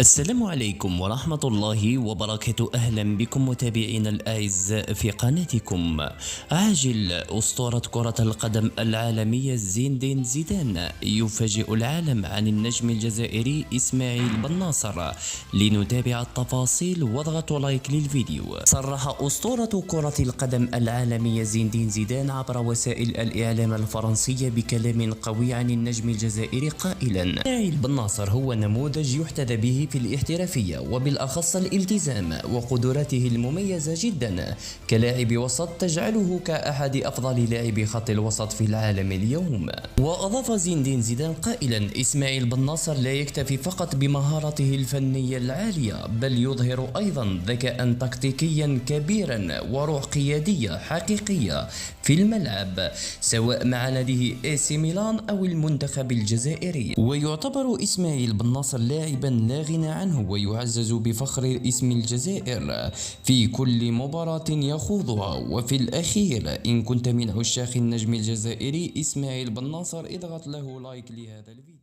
السلام عليكم ورحمة الله وبركاته. أهلا بكم متابعينا الأعزاء في قناتكم. عاجل أسطورة كرة القدم العالمية زين الدين زيدان يفاجئ العالم عن النجم الجزائري إسماعيل بن ناصر. لنتابع التفاصيل واضغطوا لايك للفيديو. صرح أسطورة كرة القدم العالمية زين الدين زيدان عبر وسائل الإعلام الفرنسية بكلام قوي عن النجم الجزائري قائلا: إسماعيل بن ناصر هو نموذج يحتذى به في الاحترافية وبالأخص الالتزام، وقدراته المميزة جدا كلاعب وسط تجعله كأحد أفضل لاعبي خط الوسط في العالم اليوم. وأضاف زين الدين زيدان قائلا: إسماعيل بن ناصر لا يكتفي فقط بمهارته الفنية العالية، بل يظهر أيضا ذكاء تكتيكيا كبيرا وروح قيادية حقيقية في الملعب، سواء مع ناديه اي سي ميلان أو المنتخب الجزائري. ويعتبر إسماعيل بن ناصر لاعبا لا غنى عنه، ويعزز بفخر اسم الجزائر في كل مباراة يخوضها. وفي الأخير، إن كنت من عشاق النجم الجزائري إسماعيل بن ناصر، اضغط له لايك لهذا الفيديو.